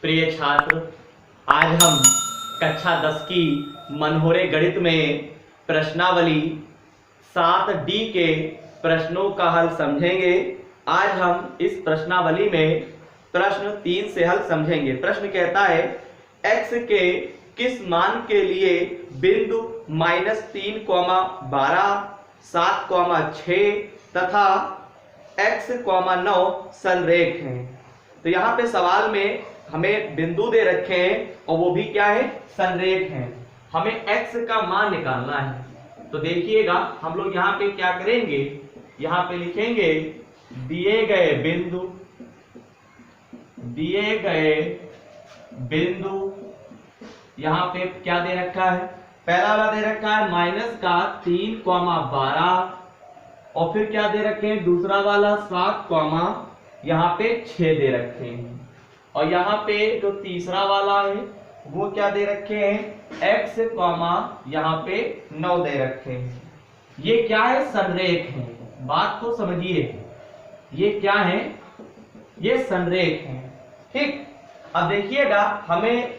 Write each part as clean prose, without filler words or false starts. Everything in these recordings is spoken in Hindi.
प्रिय छात्र, आज हम कक्षा 10 की मनहोरे गणित में प्रश्नावली 7D के प्रश्नों का हल समझेंगे। आज हम इस प्रश्नावली में प्रश्न 3 से हल समझेंगे। प्रश्न कहता है x के किस मान के लिए बिंदु -3, 12, 7, 6 तथा x, 9 संरेख हैं। तो यहाँ पे सवाल में हमें बिंदु दे रखे हैं और वो भी क्या है, संरेख हैं। हमें x का मान निकालना है। तो देखिएगा हम लोग यहाँ पे क्या करेंगे, यहाँ पे लिखेंगे दिए गए बिंदु यहाँ पे क्या दे रखा है, पहला वाला दे रखा है -3, 12 और फिर क्या दे रखे हैं, दूसरा वाला 7, यहाँ पे 6 दे रखे हैं और यहाँ पे जो तीसरा वाला है वो क्या दे रखे हैं, x, यहाँ पे 9 दे रखे हैं। ये क्या है, संरेख है। बात को समझिए, ये क्या है, ये संरेख है। ठीक, अब देखिएगा हमें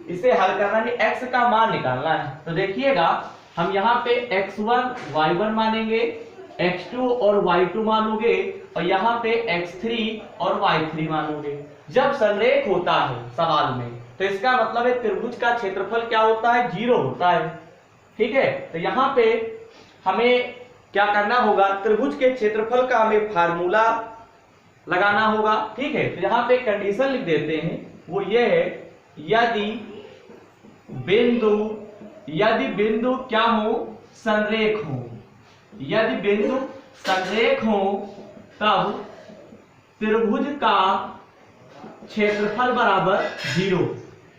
इसे हल करना है, x का मान निकालना है। तो देखिएगा हम यहाँ पे x1 y1 मानेंगे, x2 और y2 मानोगे और यहाँ पे x3 और y3 मानोगे। जब संरेख होता है सवाल में तो इसका मतलब है त्रिभुज का क्षेत्रफल क्या होता है, 0 होता है। ठीक है, तो यहाँ पे हमें क्या करना होगा, त्रिभुज के क्षेत्रफल का हमें फार्मूला लगाना होगा। ठीक है, तो यहाँ पे कंडीशन लिख देते हैं, वो ये है यदि बिंदु क्या हो, संरेख हो। यदि बिंदु संरेख हो तब त्रिभुज का क्षेत्रफल बराबर 0।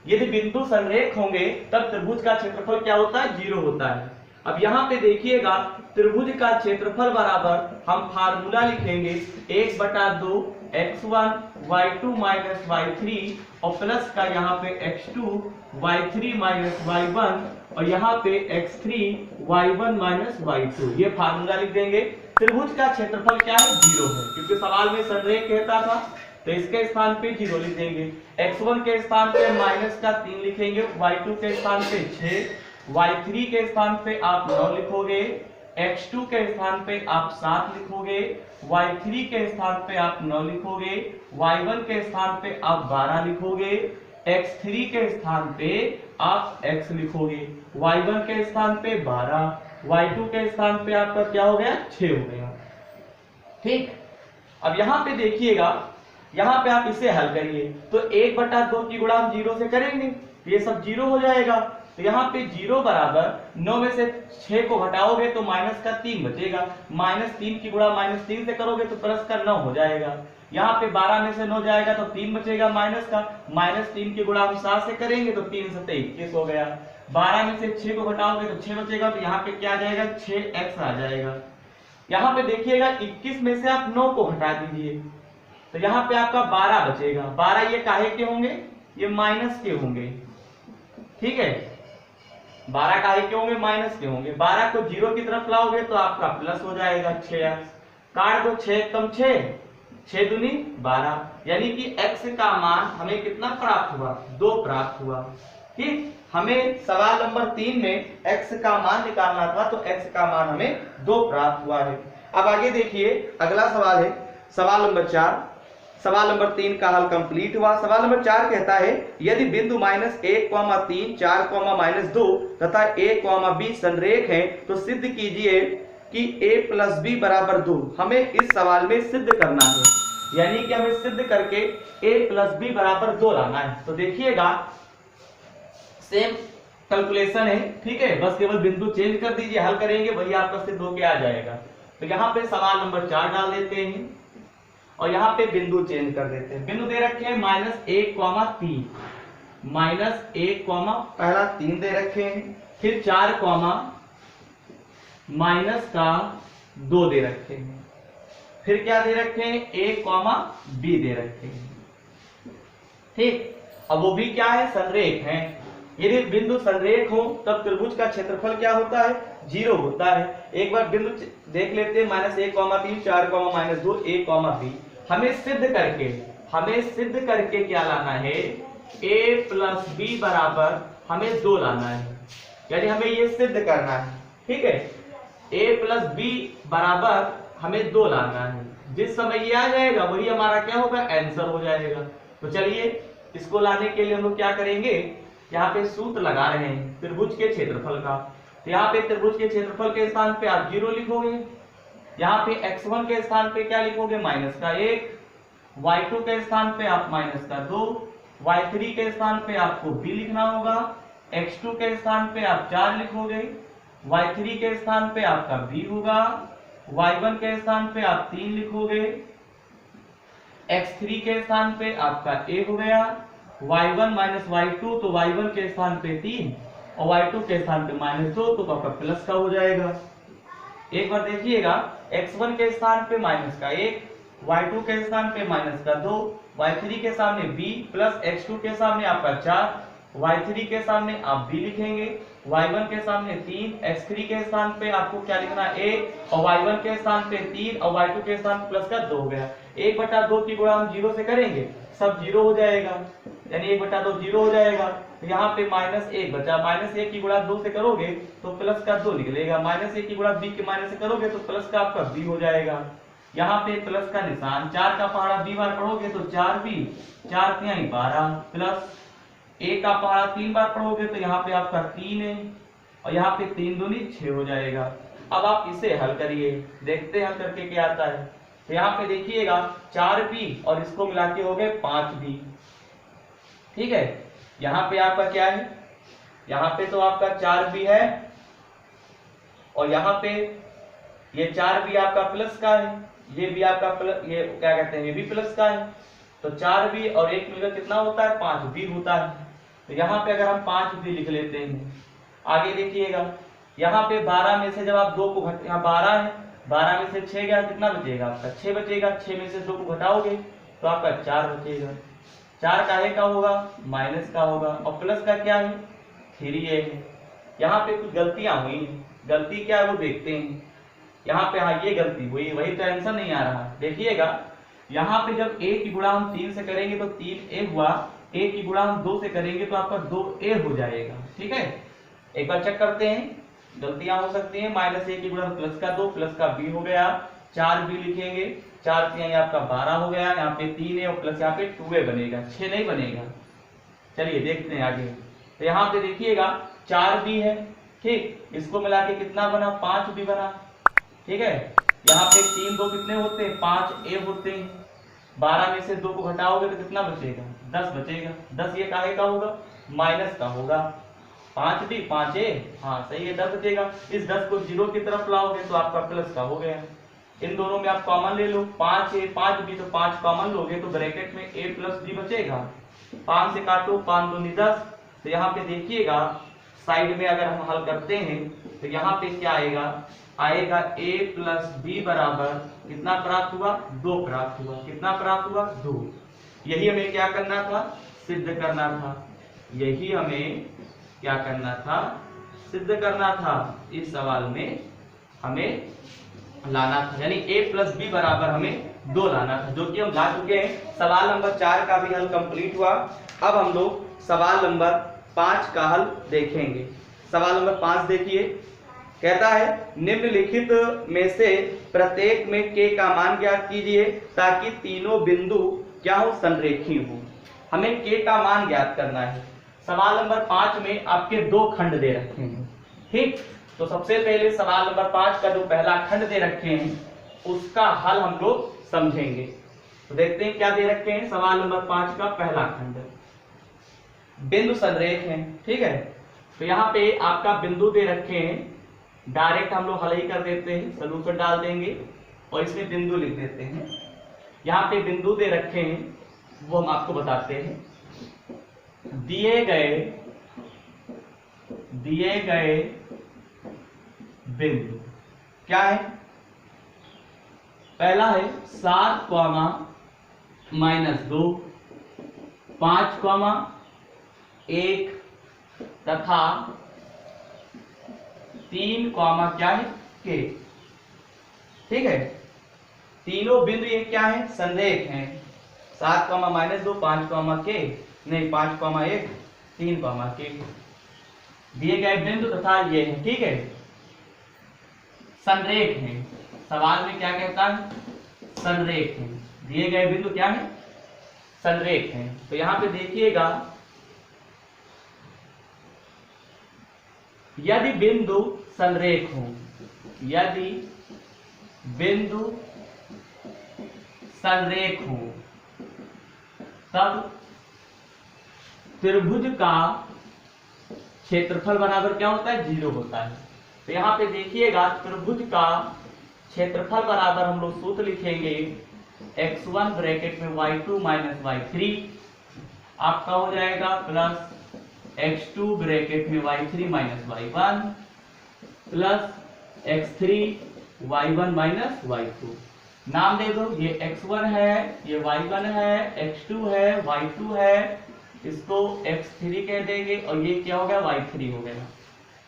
यदि बिंदु संरेख होंगे तब त्रिभुज का क्षेत्रफल क्या होता है, 0 होता है। अब यहाँ पे देखिएगा त्रिभुज का क्षेत्रफल बराबर हम फार्मूला लिखेंगे 1/2 x1 y2 - y3 और प्लस का यहाँ पे x2 y3 - y1 और यहाँ पे x3 y1 - y2। ये फार्मूला लिख देंगे। त्रिभुज का क्षेत्रफल क्या है, 0 है, क्योंकि सवाल में संरेख कहता था तो इसके स्थान पे 0 लिख देंगे। x1 के स्थान पे -3 लिखेंगे, y2 के स्थान पे 6, y3 के स्थान पे आप 9 लिखोगे, x2 के स्थान पे आप 7 लिखोगे, y3 के स्थान पे आप 9 लिखोगे, y1 के स्थान पे आप 12 लिखोगे, x3 के स्थान पे आप x लिखोगे, y1 के स्थान पे 12, y2 के स्थान पे आपका क्या हो गया, 6 हो गया। ठीक, अब यहाँ पे देखिएगा, यहाँ पे आप इसे हल करिए तो 1/2 की गुणा हम 0 से करेंगे तो ये सब 0 हो जाएगा। तो यहाँ पे 0 बराबर 9 में से 6 को घटाओगे तो -3 बचेगा, -3 की गुणा -3 से करोगे तो +9 हो जाएगा। यहाँ पे 12 में से 9 जाएगा तो 3 बचेगा -3 की गुणा हम 7 से करेंगे तो 3 से 21 हो गया। 12 में से 6 को घटाओगे तो 6 बचेगा, तो यहाँ पे क्या आ जाएगा, 6x आ जाएगा। यहाँ पे देखिएगा 21 में से आप 9 को घटा दीजिए तो यहाँ पे आपका 12 बचेगा। 12 ये काहे के होंगे, ये माइनस के होंगे। ठीक है, 12 काहे के होंगे, माइनस के होंगे। 12 को 0 की तरफ लाओगे तो आपका प्लस हो जाएगा 6x। काट दो, 6 कम 6, 6 दूनी 12, यानी कि x का मान हमें कितना प्राप्त हुआ, 2 प्राप्त हुआ। ठीक, हमें सवाल नंबर 3 में x का मान निकालना था तो x का मान हमें 2 प्राप्त हुआ है। अब आगे देखिए, अगला सवाल है सवाल नंबर 4। सवाल नंबर 3 का हल कंप्लीट हुआ। सवाल नंबर 4 कहता है यदि बिंदु -1, 3, 4, -2 तथा a, b संरेख हैं तो सिद्ध कीजिए कि a + b = 2। हमें इस सवाल में सिद्ध करना है, यानी कि हमें सिद्ध करके a + b = 2 लाना है। तो देखिएगा सेम कैलकुलेशन है। ठीक है, बस केवल बिंदु चेंज कर दीजिए, हल करेंगे वही आपका सिद्ध होके आ जाएगा। तो यहाँ पे सवाल नंबर 4 डाल देते हैं और यहाँ पे बिंदु चेंज कर देते हैं। बिंदु दे रखे हैं -1, 3, -1, पहला 3 दे रखे हैं, फिर 4, -2 दे रखे हैं, फिर क्या दे रखे हैं, a, b दे रखे हैं। ठीक, अब वो भी क्या है, संरेख है। यदि बिंदु संरेख हो तब त्रिभुज का क्षेत्रफल क्या होता है, 0 होता है। एक बार बिंदु देख लेते हैं, -1, 3, 4, -2, a, b। हमें सिद्ध करके क्या लाना है, ए प्लस बी बराबर हमें 2 लाना है, यानी हमें ये सिद्ध करना है। ठीक है, ए प्लस बी बराबर हमें 2 लाना है। जिस समय ये आ जाएगा वही हमारा क्या होगा, आंसर हो जाएगा। तो चलिए इसको लाने के लिए हम लोग क्या करेंगे, यहाँ पे सूत्र लगा रहे हैं त्रिभुज के क्षेत्रफल का। तो यहाँ पे त्रिभुज के क्षेत्रफल के स्थान पे आप 0 लिखोगे, यहाँ पे x1 के स्थान पे क्या लिखोगे, -1, y2 के स्थान पे आप -2, y3 के स्थान पे आपको b लिखना होगा, x2 के स्थान पे आप 4 लिखोगे, y3 के स्थान पे आपका b होगा, y1 के स्थान पे आप 3 लिखोगे, x3 के स्थान पे आपका a हो गया, y1 - y2 तो y1 के स्थान पे 3 और y2 के स्थान पे -2 तो आपका प्लस का हो जाएगा। एक बार देखिएगा, x1 के स्थान पे -1, y2 के स्थान पे -2, y3 के सामने b प्लस x2 के सामने आपका 4, y3 के सामने आप b लिखेंगे, y1 के सामने 3, x3 के स्थान पे आपको क्या लिखना है a और y1 के स्थान पे 3 और y2 के स्थान पे प्लस का 2 हो गया। 1/2 की गुणा हम 0 से करेंगे सब 0 हो जाएगा, यानी 1/2 0 हो जाएगा। तो यहाँ पे -1 बचा, -1 की गुणा 2 से करोगे तो प्लस का 2 निकलेगा, -1 की गुणा b के माइनस से करोगे तो प्लस का आपका b हो जाएगा। यहाँ पे प्लस का निशान, 4 का पहाड़ा b बार पढ़ोगे तो 4b, 4 × 12 प्लस a का पहाड़ा 3 बार पढ़ोगे तो यहाँ पे आपका 3 है और यहाँ पे 3 दूनी 6 हो जाएगा। अब आप इसे हल करिए, देखते हैं हल करके क्या आता है। तो यहाँ पे देखिएगा 4b और इसको मिला के हो गए 5b। ठीक है, यहाँ पे आपका क्या है, यहाँ पे तो आपका 4b है और यहाँ पे ये 4b आपका प्लस का है, ये भी आपका प्लस, ये क्या कहते हैं, ये भी प्लस का है। तो 4b और 1 मिलकर कितना होता है, 5b होता है। तो यहाँ पे अगर हम 5b लिख लेते हैं, आगे देखिएगा यहाँ पे 12 में से जब आप 2 को घट, यहाँ 12 है, 12 में से 6 गया कितना बचेगा आपका, 6 बचेगा, 6 में से 2 को घटाओगे तो आपका 4 बचेगा। 4 काहे का होगा, माइनस का होगा और प्लस का क्या है, 3 है। यहाँ पे कुछ गलतियां हुई, गलती क्या है वो देखते हैं। यहाँ पे हाँ ये गलती हुई, वही तो आंसर नहीं आ रहा। देखिएगा यहाँ पे जब a की गुणा हम 3 से करेंगे तो 3a हुआ, a की गुणा हम 2 से करेंगे तो आपका 2a हो जाएगा। ठीक है, एक बार चेक करते हैं, गलतियां हो सकती हैं। -1 की गुणा प्लस का 2, प्लस का b हो गया, 4b लिखेंगे, 4 3 आपका 12 हो गया, यहाँ पे 3 है और प्लस यहाँ पे 2a बनेगा, 6 नहीं बनेगा। चलिए देखते हैं आगे। तो यहाँ पे देखिएगा 4b है, ठीक, इसको मिला के कितना बना, 5b बना। ठीक है, यहाँ पे 3 2 कितने होते हैं, 5a होते हैं। 12 में से 2 को घटाओगे तो कितना बचेगा, 10 बचेगा। 10 ये काहे का होगा, माइनस का होगा। 5b 5a, हाँ सही है, 10 बचेगा। इस 10 को 0 की तरफ लाओगे तो आपका प्लस का हो गया। इन दोनों में आप कॉमन ले लो, 5a 5b तो 5 कॉमन लोगे तो ब्रैकेट में a प्लस b बचेगा। 5 से काटो, 5 दूनी 10। तो यहाँ पे देखिएगा साइड में अगर हम हल करते हैं तो यहाँ पे क्या आएगा, आएगा a प्लस b बराबर कितना प्राप्त हुआ, 2 प्राप्त हुआ। कितना प्राप्त हुआ, 2। यही हमें क्या करना था, सिद्ध करना था। यही हमें क्या करना था, सिद्ध करना था। इस सवाल में हमें लाना था, यानी a प्लस b बराबर हमें 2 लाना था, जो कि हम ला चुके हैं। सवाल नंबर 4 का भी हल कंप्लीट हुआ। अब हम लोग सवाल नंबर 5 का हल देखेंगे। सवाल नंबर 5 देखिए, कहता है निम्नलिखित में से प्रत्येक में k का मान ज्ञात कीजिए ताकि तीनों बिंदु क्या हो, संरेखी हो। हमें k का मान ज्ञात करना है। सवाल नंबर 5 में आपके 2 खंड दे रखे हैं। ठीक, तो सबसे पहले सवाल नंबर 5 का जो पहला खंड दे रखे हैं उसका हल हम लोग समझेंगे। तो देखते हैं क्या दे रखे हैं। सवाल नंबर 5 का पहला खंड, बिंदु संरेख है। ठीक है, तो यहाँ पे आपका बिंदु दे रखे हैं, डायरेक्ट हम लोग हल ही कर देते हैं, सॉल्यूशन डाल देंगे और इसमें बिंदु लिख देते हैं। यहाँ पे बिंदु दे रखे हैं वो हम आपको बताते हैं। दिए गए बिंदु क्या है, पहला है 7, -2, 5, 1 तथा 3, क्या है, k। ठीक है, तीनों बिंदु ये क्या है, संरेख हैं। 7, -2, 5, k नहीं 5,1 3,k दिए गए बिंदु तथा ये है, ठीक है, संरेख है। सवाल में क्या कहता है, संरेख है। दिए गए बिंदु क्या है, संरेख है। तो यहां पे देखिएगा, यदि बिंदु संरेख हो, यदि बिंदु संरेख हो तब त्रिभुज का क्षेत्रफल बराबर क्या होता है, 0 होता है। तो यहाँ पे देखिएगा, त्रिभुज का क्षेत्रफल बराबर हम लोग सूत्र लिखेंगे x1 ब्रैकेट में y2 माइनस y3 आपका हो जाएगा प्लस x2 ब्रैकेट में y3 minus y1 plus x3 y1 minus y2। नाम दे दो, ये x1 है, ये y1 है, x2 है, y2 है, इसको x3 कह देंगे और ये क्या हो गया, y3 हो गया।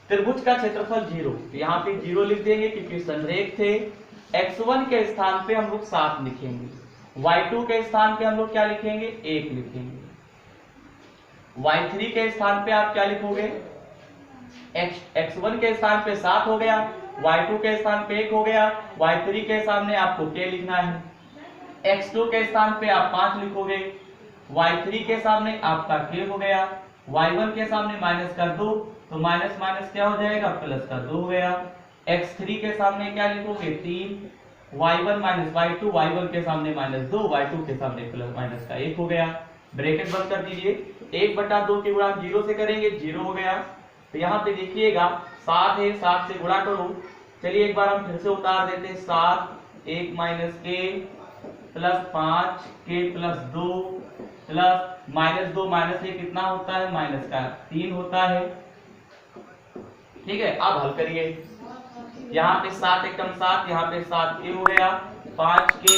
त्रिभुज का क्षेत्रफल 0, यहाँ पे 0 लिख देंगे क्योंकि संरेख थे। x1 के स्थान पे हम लोग 7 लिखेंगे, y2 के स्थान पे हम लोग क्या लिखेंगे, 1 लिखेंगे, y3 के स्थान पे आप क्या लिखोगे, x1 के स्थान पे 7 हो गया, y2 के स्थान पे 1 हो गया, y3 के सामने आपको k लिखना है, x2 के स्थान पे आप 5 लिखोगे, y3 के सामने आपका k हो गया, y1 के सामने माइनस का 2, तो माइनस माइनस क्या हो जाएगा, प्लस का 2 हो गया, x3 के सामने क्या लिखोगे, 3, y1 माइनस y2, y1 के सामने माइनस 2, y2 के सामने प्लस माइनस का 1 हो गया। ब्रैकेट बंद कर दीजिए, 1/2 के गुणा 0 से करेंगे, 0 हो गया। तो यहाँ पे देखिएगा 7 है, 7 से गुणा करो। चलिए एक बार हम फिर से उतार देते हैं, 7 1 minus k plus 5 k plus 2 plus minus 2 minus 1 कितना होता है, माइनस का 3 होता है, ठीक है। अब हल करिए, यहाँ पे 7 एकम 7, यहाँ पे 7k हो गया, 5k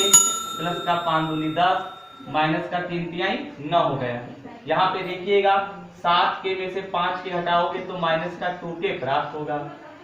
प्लस का 5 दूनी 10 माइनस का 3 तिहाई 9 हो गया। यहाँ पे देखिएगा 7k में से 5k हटाओगे तो माइनस का 2k प्राप्त होगा।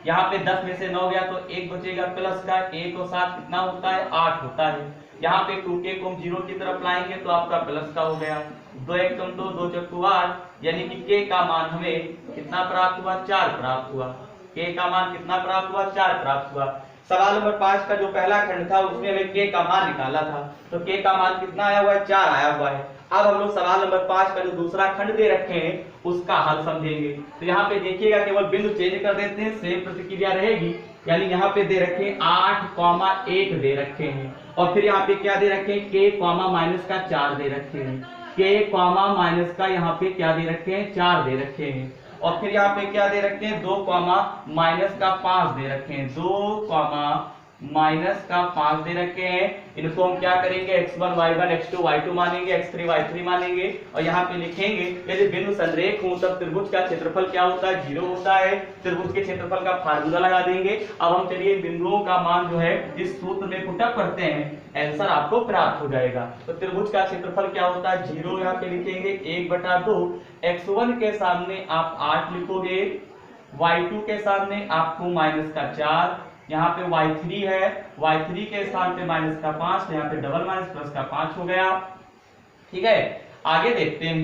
यहाँ पे 10 में से 9 गया तो 1 बचेगा, प्लस का 1 और 7 कितना होता है, 8 होता है। यहाँ पे 2k को हम 0 की तरफ लाएंगे तो आपका प्लस का हो गया, 2 एकम 2 2 चक्कू 8, यानी कि k का मान हमें कितना प्राप्त हुआ, 4 प्राप्त हुआ। k का मान कितना प्राप्त हुआ, 4 प्राप्त हुआ। सवाल नंबर 5 का जो पहला खंड था उसमें हमें k का मान निकाला था, तो k का मान कितना आया हुआ है, 4 आया हुआ है। अब हम लोग सवाल नंबर 5 का जो दूसरा खंड दे रखे हैं उसका हल समझेंगे। तो यहाँ पे देखिएगा, केवल बिंदु चेंज कर देते हैं, सेम प्रतिक्रिया रहेगी। यानी यहाँ पे दे रखे हैं 8,1 दे रखे हैं, और फिर यहाँ पे क्या दे रखे हैं, k माइनस का 4 दे रखे हैं, k माइनस का यहाँ पे क्या दे रखे हैं, 4 दे रखे हैं, और फिर यहाँ पे क्या दे रखे हैं, 2 माइनस का 5 दे रखे हैं, 2 माइनस का 5 दे रखे हैं। इनको हम क्या करेंगे, x1 y1 x2 y2 मानेंगे, x3 y3 मानेंगे, और यहाँ पे लिखेंगे यदि बिंदु संरेख हो तब त्रिभुज का क्षेत्रफल क्या होता है, 0 होता है। त्रिभुज के क्षेत्रफल का फार्मूला लगा देंगे। अब हम चलिए बिंदुओं का मान जो है इस सूत्र में पुटअप करते हैं, आंसर आपको प्राप्त हो जाएगा। तो त्रिभुज का क्षेत्रफल क्या होता है, 0 यहाँ पे लिखेंगे, 1/2, x1 के सामने आप 8 लिखोगे, y2 के सामने आपको माइनस का 4, यहाँ पे y3 है, y3 के स्थान पे माइनस का 5, तो यहाँ पे डबल माइनस प्लस का 5 हो गया, ठीक है। आगे देखते हैं,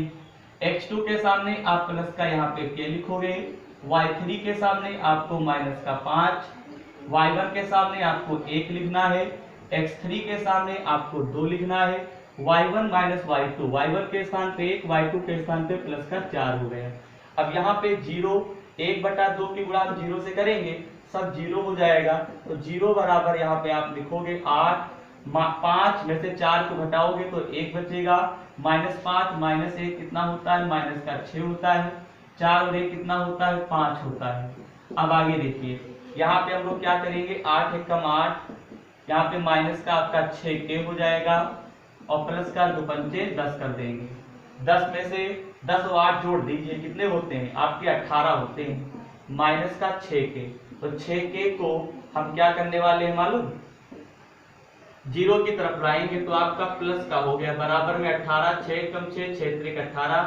x2 के सामने आप प्लस का यहाँ पे k लिखोगे, y3 के सामने आपको माइनस का 5, y1 के सामने आपको 1 लिखना है, x3 के सामने आपको 2 लिखना है, y1 माइनस y2, y1 के स्थान पे 1, y2 के स्थान पे प्लस का 4 हो गया। अब यहाँ पे 0, 1/2 की गुणा 0 से करेंगे, सब 0 हो जाएगा, तो 0 बराबर यहाँ पे आप लिखोगे 8, 5 में से 4 को घटाओगे तो 1 बचेगा, -5 -1 कितना होता है, माइनस का 6 होता है, 4 और 1 कितना होता है, 5 होता है। अब आगे देखिए, यहाँ पे हम लोग क्या करेंगे, 8 एकम 8, यहाँ पे माइनस का आपका 6k हो जाएगा, और प्लस का 2 पंचे 10 कर देंगे। 10 में से 10 और 8 जोड़ दीजिए, कितने होते हैं आपके, 18 होते हैं, माइनस का 6k, तो 6k को हम क्या करने वाले हैं मालूम, 0 की तरफ लाएंगे तो आपका प्लस का हो गया, बराबर में 18, 6 एकम 6, 6 त्रिक 18,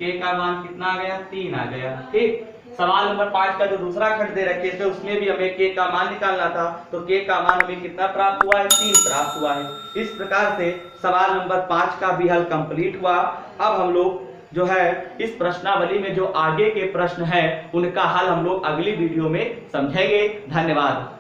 k का मान कितना आ गया, 3 आ गया, ठीक। सवाल नंबर 5 का जो दूसरा खंड दे रखे थे उसमें भी हमें k का मान निकालना था, तो k का मान हमें कितना प्राप्त हुआ है, 3 प्राप्त हुआ है। इस प्रकार से सवाल नंबर 5 का भी हल कंप्लीट हुआ। अब हम लोग जो है इस प्रश्नावली में जो आगे के प्रश्न हैं उनका हल हम लोग अगली वीडियो में समझेंगे। धन्यवाद।